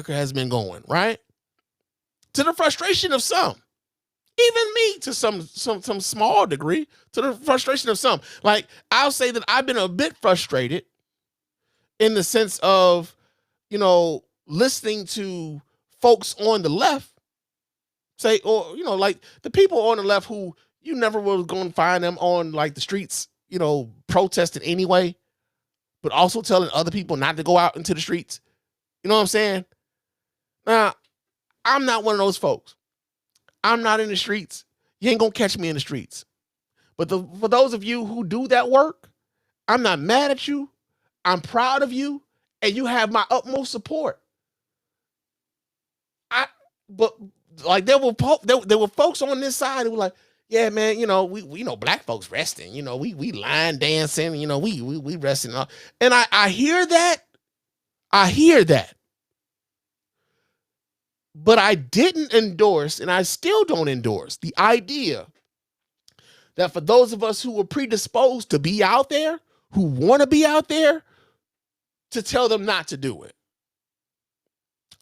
America has been going, right? To the frustration of some. Even me, to some small degree, to the frustration of some. Like, I'll say that I've been a bit frustrated in the sense of, listening to folks on the left say, or, like the people on the left who you never was going to find them on like the streets, protesting anyway, but also telling other people not to go out into the streets. You know what I'm saying? Now, I'm not one of those folks. I'm not in the streets. You ain't gonna catch me in the streets. But for those of you who do that work, I'm not mad at you. I'm proud of you, and you have my utmost support. But like there were folks on this side who were like, yeah, man, we black folks resting, we line dancing, we resting, and I hear that, but I didn't endorse, and I still don't endorse the idea that for those of us who were predisposed to be out there, who want to be out there, to tell them not to do it.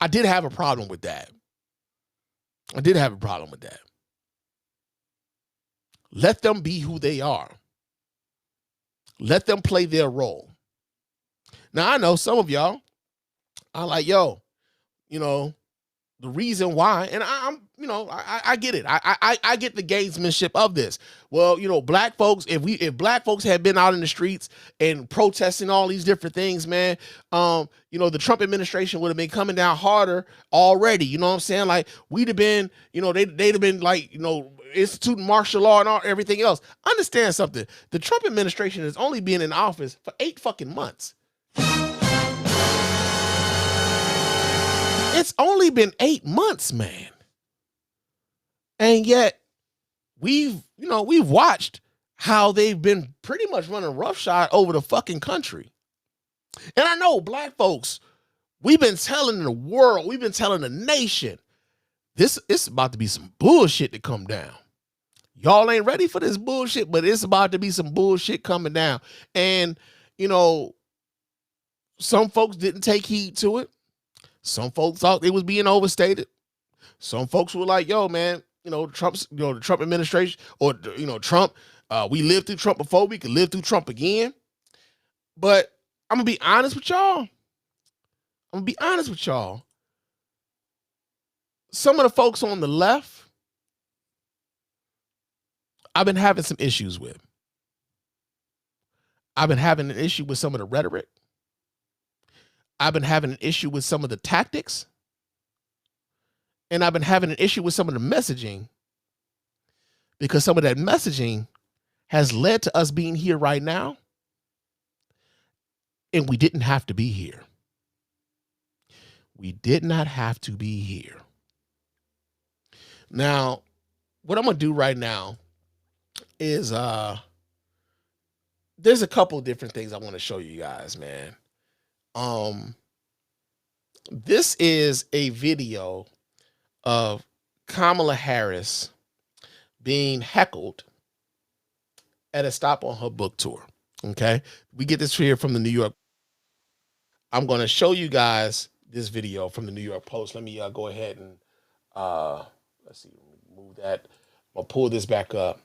I did have a problem with that. Let them be who they are. Let them play their role. Now, I know some of y'all are like, yo, the reason why, and I get it. I get the gamesmanship of this. Well, black folks, if black folks had been out in the streets and protesting all these different things, man, the Trump administration would have been coming down harder already. You know what I'm saying? Like, we'd have been, they'd have been like, instituting martial law and everything else. Understand something. The Trump administration has only been in office for 8 fucking months. It's only been 8 months, man. And yet we've watched how they've been pretty much running roughshod over the fucking country. And I know black folks, we've been telling the world, we've been telling the nation, it's about to be some bullshit to come down. Y'all ain't ready for this bullshit, but it's about to be some bullshit coming down. And, some folks didn't take heed to it. Some folks thought it was being overstated. Some folks were like, yo, man, Trump's, the Trump administration, or, Trump, we lived through Trump before, we could live through Trump again. But I'm going to be honest with y'all. Some of the folks on the left, I've been having some issues with. I've been having an issue with some of the rhetoric. I've been having an issue with some of the tactics. And I've been having an issue with some of the messaging, because some of that messaging has led to us being here right now. And we didn't have to be here. We did not have to be here. Now, what I'm going to do right now is there's a couple of different things I want to show you guys, man. This is a video of Kamala Harris being heckled at a stop on her book tour. Okay. We get this here from the New York. I'm going to show you guys this video from the New York Post. Let me go ahead and let's see, move that. I'll pull this back up.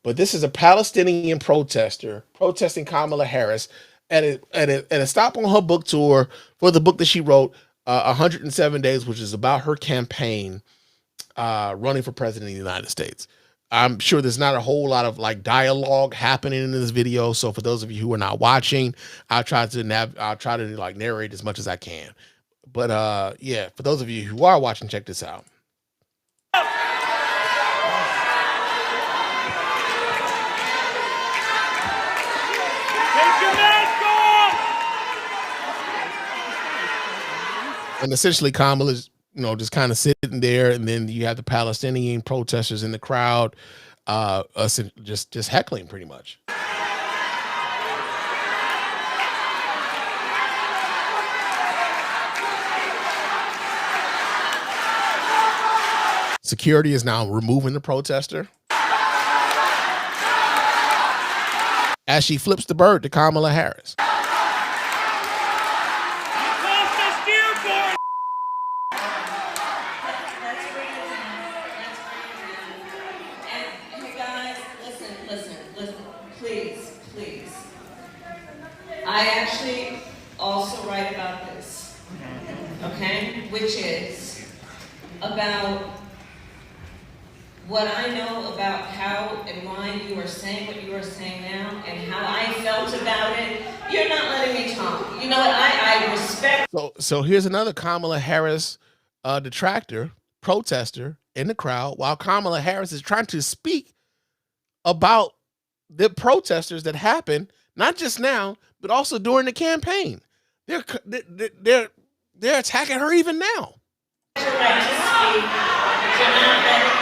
But this is a Palestinian protester protesting Kamala Harris at a stop on her book tour for the book that she wrote, 107 Days, which is about her campaign running for president of the United States. I'm sure there's not a whole lot of like dialogue happening in this video. So for those of you who are not watching, I'll try to like narrate as much as I can. But yeah, for those of you who are watching, check this out. And essentially Kamala's, just kind of sitting there, and then you have the Palestinian protesters in the crowd, just heckling pretty much. Security is now removing the protester as she flips the bird to Kamala Harris. I actually also write about this, okay? Which is about what I know about how and why you are saying what you are saying now and how I felt about it. You're not letting me talk. You know what? I respect. So here's another Kamala Harris detractor, protester in the crowd, while Kamala Harris is trying to speak about the protesters that happened, not just now, but also during the campaign. They're attacking her even now. Your right to speak. You're not letting me.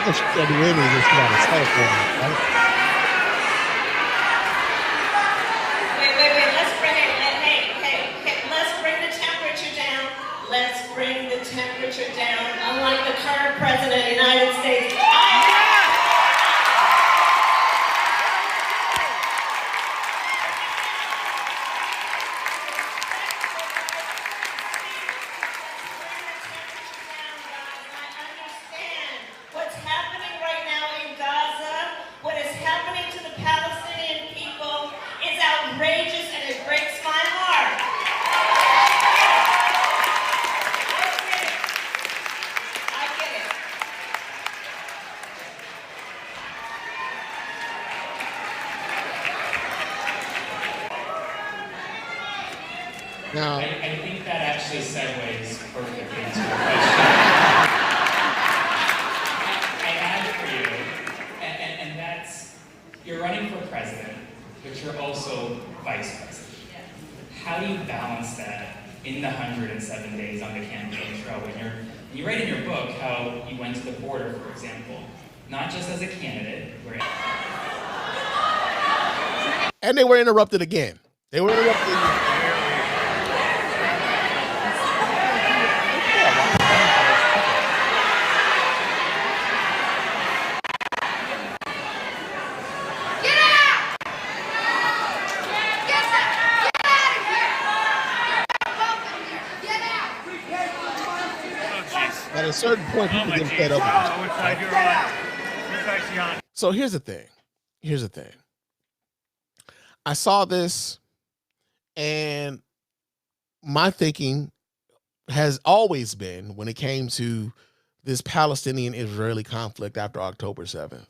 She's at the end of this about a telephone, right? Wait. Let's bring it. Hey. Let's bring the temperature down. Let's bring the temperature down. Unlike the current president of the United States. What's happening right now in Gaza, what is happening to the Palestinian people is outrageous and it breaks my heart. I get it. Now, I think that actually segues perfectly to your question. I add for you, and that's, you're running for president, but you're also vice president. How do you balance that in the 107 days on the campaign trail when you write in your book how you went to the border, for example, not just as a candidate, where... and they were interrupted again. They were interrupted again. At a certain point, people get fed up with this. So here's the thing. I saw this, and my thinking has always been, when it came to this Palestinian-Israeli conflict after October 7th,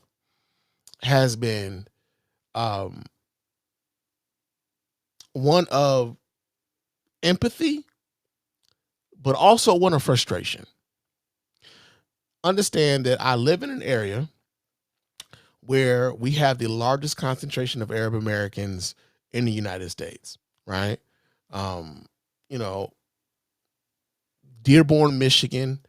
has been one of empathy, but also one of frustration. Understand that I live in an area where we have the largest concentration of Arab Americans in the United States, right? You know, Dearborn, Michigan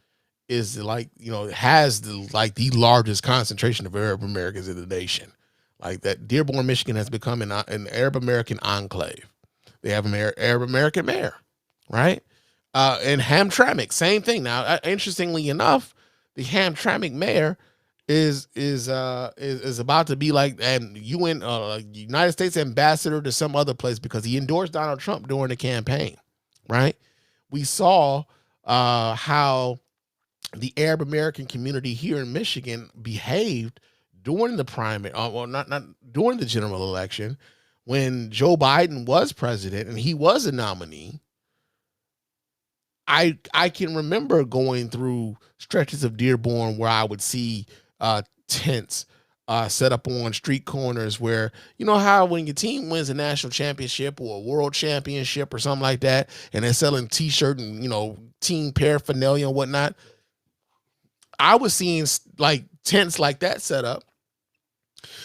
is has the largest concentration of Arab Americans in the nation. Like that, Dearborn, Michigan has become an Arab American enclave. They have an Arab American mayor, right? And Hamtramck, same thing. Now, interestingly enough, the Hamtramck mayor is about to be like an United States ambassador to some other place because he endorsed Donald Trump during the campaign, right? We saw how the Arab American community here in Michigan behaved during the primary, not during the general election, when Joe Biden was president and he was a nominee. I can remember going through stretches of Dearborn where I would see tents set up on street corners where, you know how when your team wins a national championship or a world championship or something like that, and they're selling t-shirt and, team paraphernalia and whatnot. I was seeing like tents like that set up,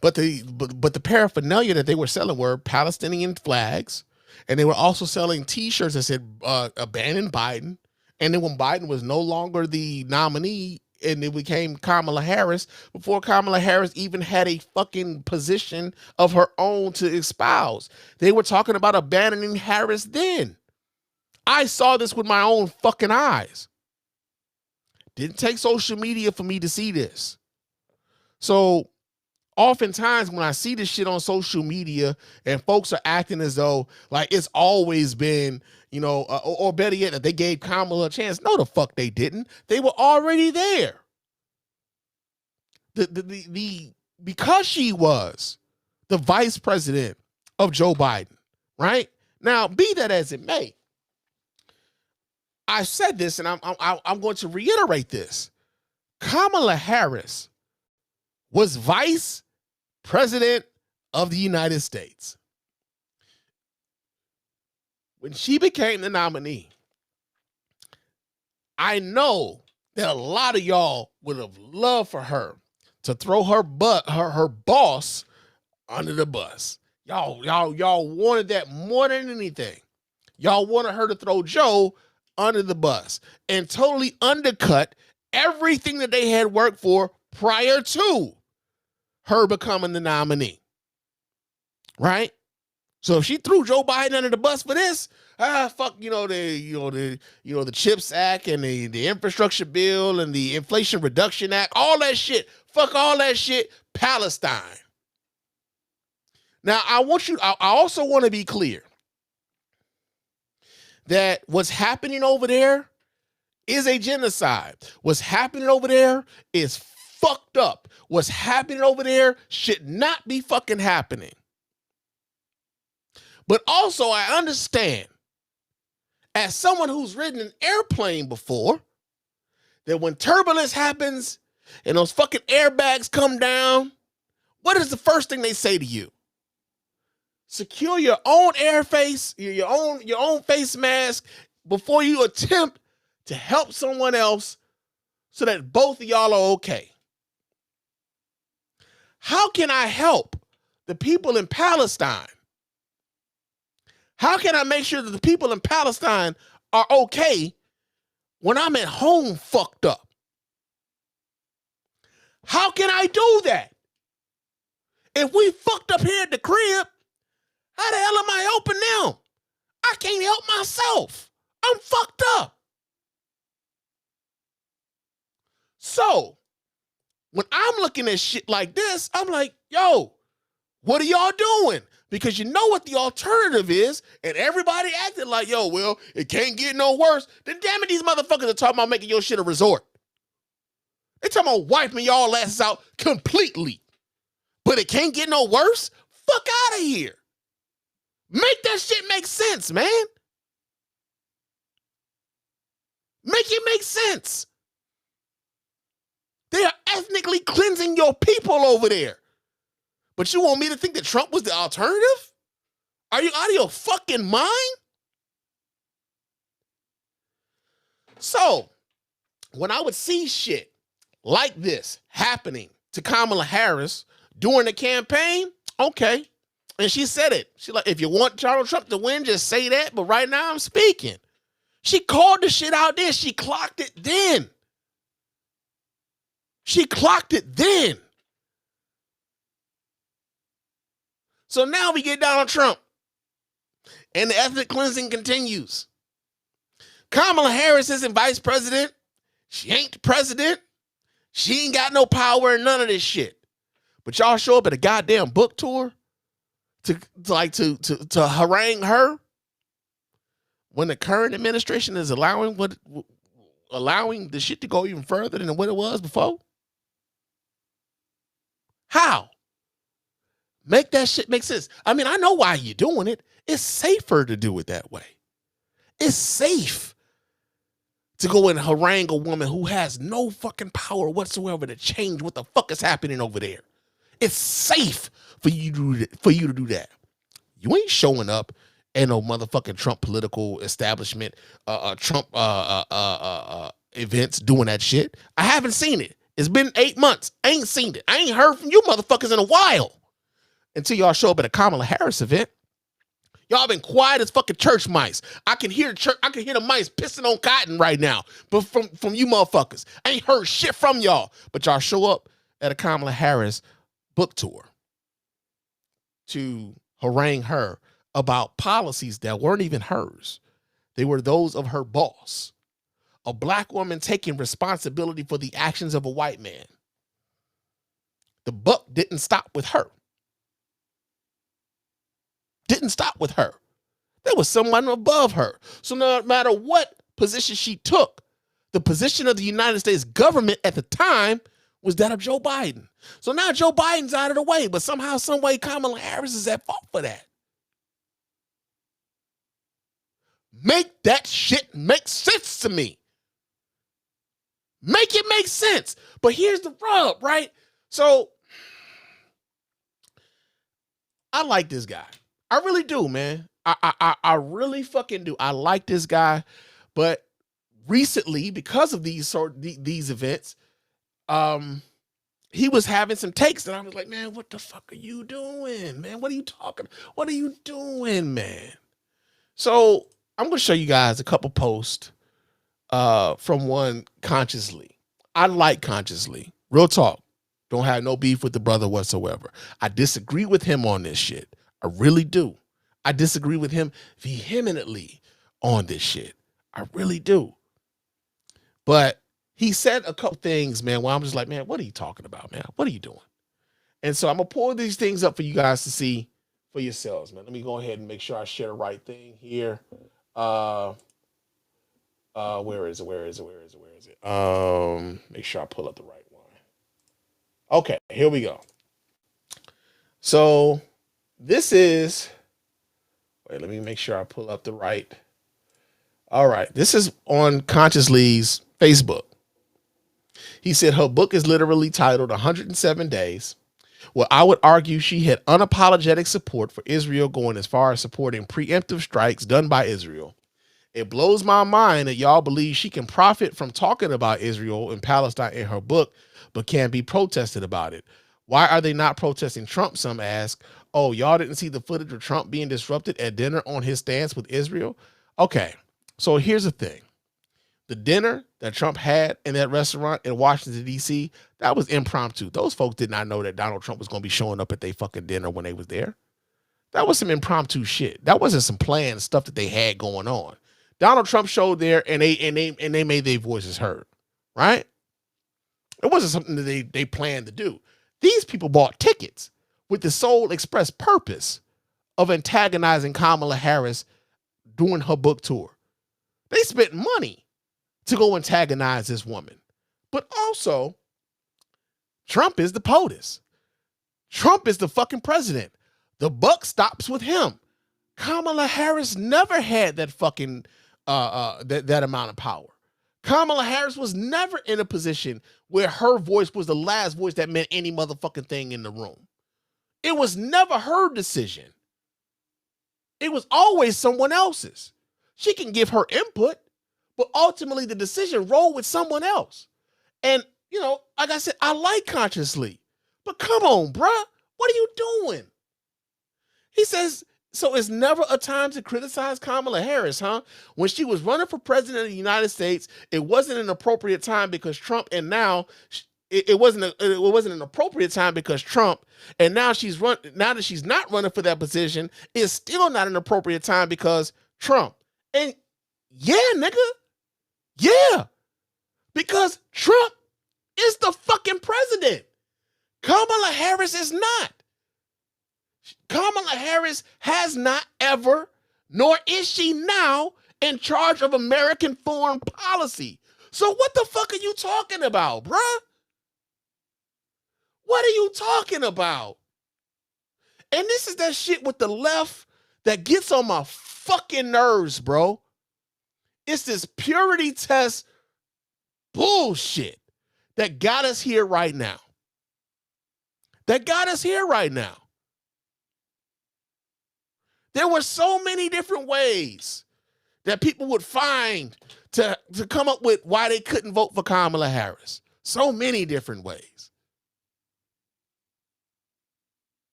but the paraphernalia that they were selling were Palestinian flags, and they were also selling t-shirts that said abandon Biden. And then when Biden was no longer the nominee and it became Kamala Harris, before Kamala Harris even had a fucking position of her own to espouse, they were talking about abandoning Harris then. I saw this with my own fucking eyes. Didn't take social media for me to see this. So oftentimes when I see this shit on social media and folks are acting as though like it's always been, you know, or better yet, that they gave Kamala a chance. No, the fuck they didn't. They were already there. Because she was the vice president of Joe Biden, right? Now, be that as it may, I said this, and I'm going to reiterate this. Kamala Harris was vice president of the United States. When she became the nominee, I know that a lot of y'all would have loved for her to throw her boss under the bus. Y'all wanted that more than anything. Y'all wanted her to throw Joe under the bus and totally undercut everything that they had worked for prior to her becoming the nominee. Right? So if she threw Joe Biden under the bus for this, fuck, the CHIPS Act and the infrastructure bill and the Inflation Reduction Act, all that shit. Fuck all that shit. Palestine. Now, I also want to be clear that what's happening over there is a genocide. What's happening over there is fucked up. What's happening over there should not be fucking happening. But also, I understand, as someone who's ridden an airplane before, that when turbulence happens and those fucking airbags come down, what is the first thing they say to you? Secure your own airface, your own face mask before you attempt to help someone else so that both of y'all are okay. How can I help the people in Palestine? How can I make sure that the people in Palestine are okay when I'm at home fucked up? How can I do that? If we fucked up here at the crib, how the hell am I helping them? I can't help myself. I'm fucked up. So, when I'm looking at shit like this, I'm like, yo, what are y'all doing? Because you know what the alternative is, and everybody acted like, yo, well, it can't get no worse. Then damn it, these motherfuckers are talking about making your shit a resort. They talking about wiping y'all asses out completely. But it can't get no worse? Fuck out of here. Make that shit make sense, man. Make it make sense. They are ethnically cleansing your people over there. But you want me to think that Trump was the alternative? Are you out of your fucking mind? So, when I would see shit like this happening to Kamala Harris during the campaign, okay. And she said it. She like, if you want Donald Trump to win, just say that. But right now I'm speaking. She called the shit out there. She clocked it then. She clocked it then. So now we get Donald Trump. And the ethnic cleansing continues. Kamala Harris isn't vice president. She ain't the president. She ain't got no power in none of this shit. But y'all show up at a goddamn book tour to harangue her when the current administration is allowing the shit to go even further than what it was before? How? Make that shit make sense. I mean, I know why you're doing it. It's safer to do it that way. It's safe to go and harangue a woman who has no fucking power whatsoever to change what the fuck is happening over there. It's safe for you to do that. You ain't showing up at no motherfucking Trump political establishment, Trump events doing that shit. I haven't seen it. It's been 8 months. I ain't seen it. I ain't heard from you motherfuckers in a while. Until y'all show up at a Kamala Harris event. Y'all been quiet as fucking church mice. I can hear the mice pissing on cotton right now. But from you motherfuckers. I ain't heard shit from y'all. But y'all show up at a Kamala Harris book tour to harangue her about policies that weren't even hers. They were those of her boss. A black woman taking responsibility for the actions of a white man. The buck didn't stop with her. Didn't stop with her. There was someone above her. So no matter what position she took, the position of the United States government at the time was that of Joe Biden. So now Joe Biden's out of the way, but somehow, some way, Kamala Harris is at fault for that. Make that shit make sense to me. Make it make sense. But here's the rub, right? So I like this guy. I really do, man. I really fucking do. I like this guy, but recently, because of these events, he was having some takes, and I was like, man, what the fuck are you doing, man? What are you talking? What are you doing, man? So I'm gonna show you guys a couple posts from one Consciously. I like Consciously. Real talk. Don't have no beef with the brother whatsoever. I disagree with him on this shit. I really do. I disagree with him vehemently on this shit. I really do. But he said a couple things, man, where I'm just like, man, what are you talking about, man? What are you doing? And so I'm going to pull these things up for you guys to see for yourselves, man. Let me go ahead and make sure I share the right thing here. Where is it? Make sure I pull up the right one. Okay, here we go. So this is, wait, let me make sure I pull up the right. All right, this is on Consciously's Facebook. He said her book is literally titled 107 Days. Well, I would argue she had unapologetic support for Israel, going as far as supporting preemptive strikes done by Israel. It blows my mind that y'all believe she can profit from talking about Israel and Palestine in her book, but can't be protested about it. Why are they not protesting Trump? Some ask. Oh, y'all didn't see the footage of Trump being disrupted at dinner on his stance with Israel? Okay, so here's the thing. The dinner that Trump had in that restaurant in Washington, D.C., that was impromptu. Those folks did not know that Donald Trump was going to be showing up at their fucking dinner when they was there. That was some impromptu shit. That wasn't some planned stuff that they had going on. Donald Trump showed there and they made their voices heard, right? It wasn't something that they planned to do. These people bought tickets with the sole express purpose of antagonizing Kamala Harris during her book tour. They spent money to go antagonize this woman. But also, Trump is the POTUS. Trump is the fucking president. The buck stops with him. Kamala Harris never had that fucking that amount of power. Kamala Harris was never in a position where her voice was the last voice that meant any motherfucking thing in the room. It was never her decision. It was always someone else's. She can give her input, but ultimately the decision rolled with someone else. And, you know, like I said, I like Consciously, but come on, bruh. What are you doing? He says, so it's never a time to criticize Kamala Harris, huh? When she was running for president of the United States, it wasn't an appropriate time because Trump, and now it wasn't an appropriate time because Trump, and now now that she's not running for that position, it's still not an appropriate time because Trump. And yeah, nigga. Yeah. Because Trump is the fucking president. Kamala Harris is not. Kamala Harris has not ever, nor is she now, in charge of American foreign policy. So what the fuck are you talking about, bruh? What are you talking about? And this is that shit with the left that gets on my fucking nerves, bro. It's this purity test bullshit that got us here right now. There were so many different ways that people would find to come up with why they couldn't vote for Kamala Harris. So many different ways.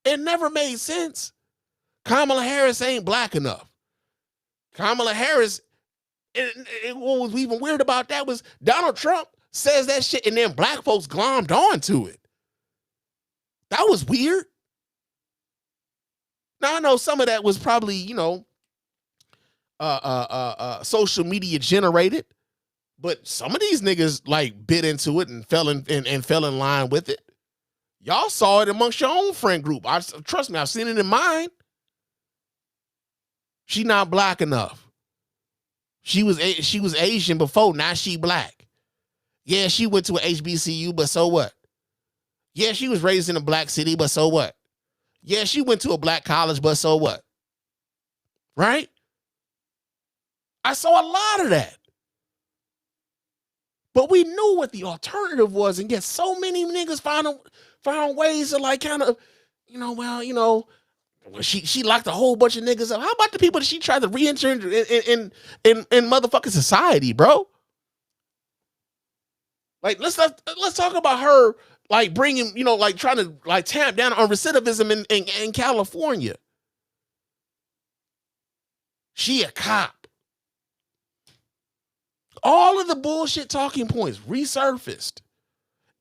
It never made sense. Kamala Harris ain't black enough. Kamala Harris, what was even weird about that was Donald Trump says that shit and then black folks glommed onto it. That was weird. Now I know some of that was probably, you know, social media generated, but some of these niggas like bit into it and fell in line with it. Y'all saw it amongst your own friend group. Trust me, I've seen it in mine. She not black enough. She was Asian before, now she black. Yeah, she went to an HBCU, but so what? Yeah, she was raised in a black city, but so what? Yeah, she went to a black college, but so what? Right? I saw a lot of that. But we knew what the alternative was, and yet so many niggas found ways to like kind of, she locked a whole bunch of niggas up. How about the people that she tried to re-enter in motherfucking society, bro? Like, let's talk about her, like bringing, like trying to like tamp down on recidivism in California. She a cop. All of the bullshit talking points resurfaced.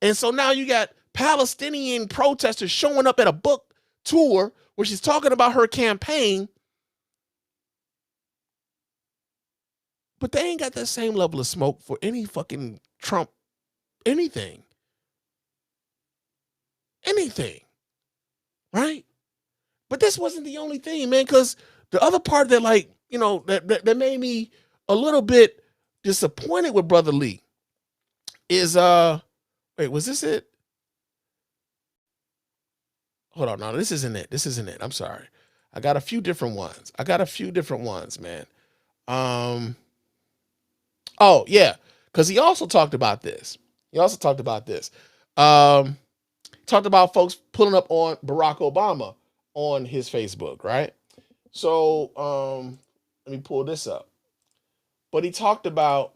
And so now you got Palestinian protesters showing up at a book tour where she's talking about her campaign, but they ain't got that same level of smoke for any fucking Trump anything. Right? But this wasn't the only thing, man, because the other part that, like, that made me a little bit disappointed with Brother Lee is wait, was this it? Hold on, no, this isn't it. I'm sorry. I got a few different ones, man. Oh yeah, because he also talked about this. Talked about folks pulling up on Barack Obama on his Facebook, right? So let me pull this up. But he talked about,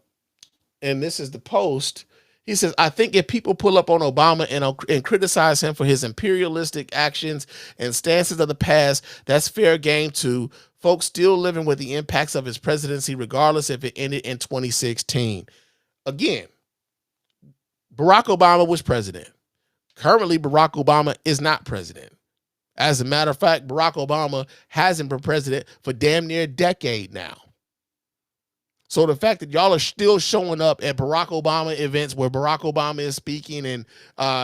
and this is the post, he says, I think if people pull up on Obama and criticize him for his imperialistic actions and stances of the past, that's fair game too. Folks still living with the impacts of his presidency, regardless if it ended in 2016. Again, Barack Obama was president. Currently, Barack Obama is not president. As a matter of fact, Barack Obama hasn't been president for damn near a decade now. So the fact that y'all are still showing up at Barack Obama events where Barack Obama is speaking and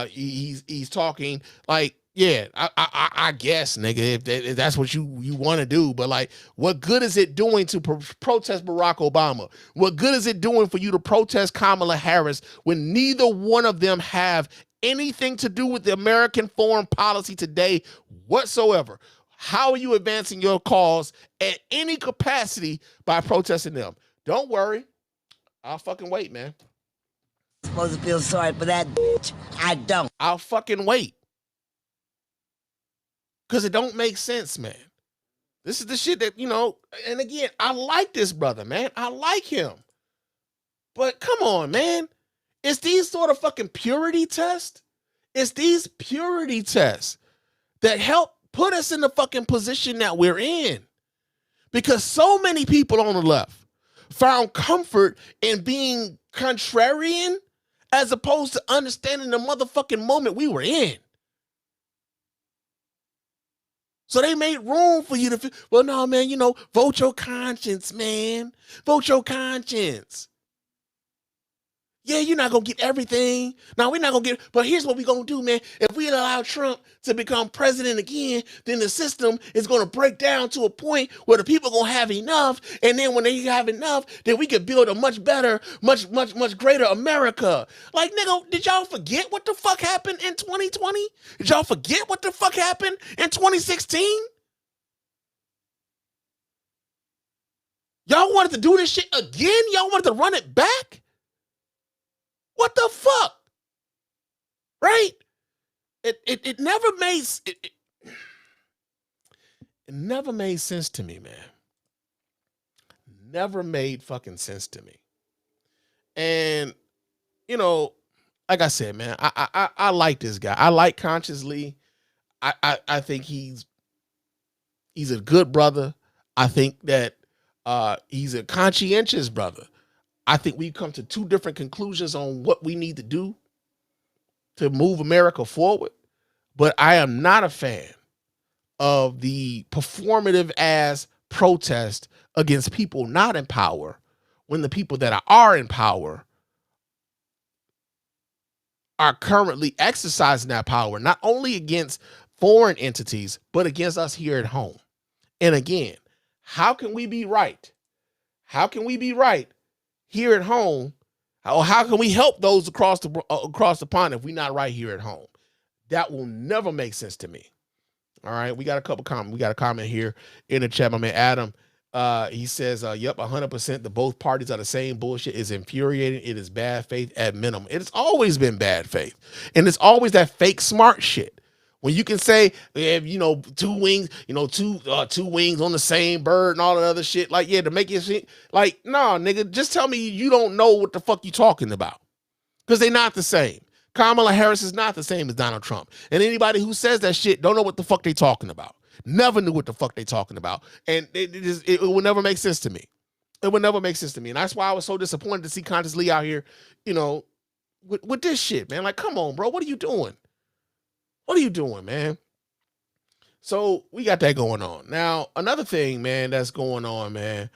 he's talking, like, yeah, I guess, nigga, if that's what you want to do. But like, what good is it doing to protest Barack Obama? What good is it doing for you to protest Kamala Harris when neither one of them have anything to do with the American foreign policy today whatsoever? How are you advancing your cause at any capacity by protesting them? Don't worry. I'll fucking wait, man. I'm supposed to feel sorry for that bitch. I don't. I'll fucking wait. Because it don't make sense, man. This is the shit that, and again, I like this brother, man. I like him. But come on, man. It's these sort of fucking purity tests. It's these purity tests that help put us in the fucking position that we're in. Because so many people on the left found comfort in being contrarian as opposed to understanding the motherfucking moment we were in. So they made room for you to feel, well, no, man, vote your conscience, man. Vote your conscience. Yeah, you're not going to get everything. No, we're not going to get, but here's what we're going to do, man. If we allow Trump to become president again, then the system is going to break down to a point where the people are going to have enough. And then when they have enough, then we can build a much better, much greater America. Like, nigga, did y'all forget what the fuck happened in 2020? Did y'all forget what the fuck happened in 2016? Y'all wanted to do this shit again? Y'all wanted to run it back? What the fuck? Right? It never made it never made sense to me, man. Never made fucking sense to me. And like I said, man, I like this guy. I like Conscious Lee. I think he's a good brother. I think that he's a conscientious brother. I think we've come to two different conclusions on what we need to do to move America forward. But I am not a fan of the performative ass protest against people not in power when the people that are in power are currently exercising that power, not only against foreign entities, but against us here at home. And again, how can we be right? How can we be right here at home? How can we help those across the pond if we're not right here at home? That will never make sense to me. All right, we got a couple comments. We got a comment here in the chat. My man Adam, he says, "Yep, 100%. The both parties are the same bullshit. Is infuriating. It is bad faith at minimum. It's always been bad faith, and it's always that fake smart shit. When you can say, you know, two wings on the same bird and all that other shit, like, yeah, to make it shit, like, nah, nigga, just tell me you don't know what the fuck you talking about, because they're not the same. Kamala Harris is not the same as Donald Trump, and anybody who says that shit don't know what the fuck they talking about. Never knew what the fuck they talking about, and it will never make sense to me. It would never make sense to me, and that's why I was so disappointed to see Countess Lee out here, you know, with this shit, man. Like, come on, bro, what are you doing? What are you doing, man? So we got that going on. Now, another thing, man, that's going on, man.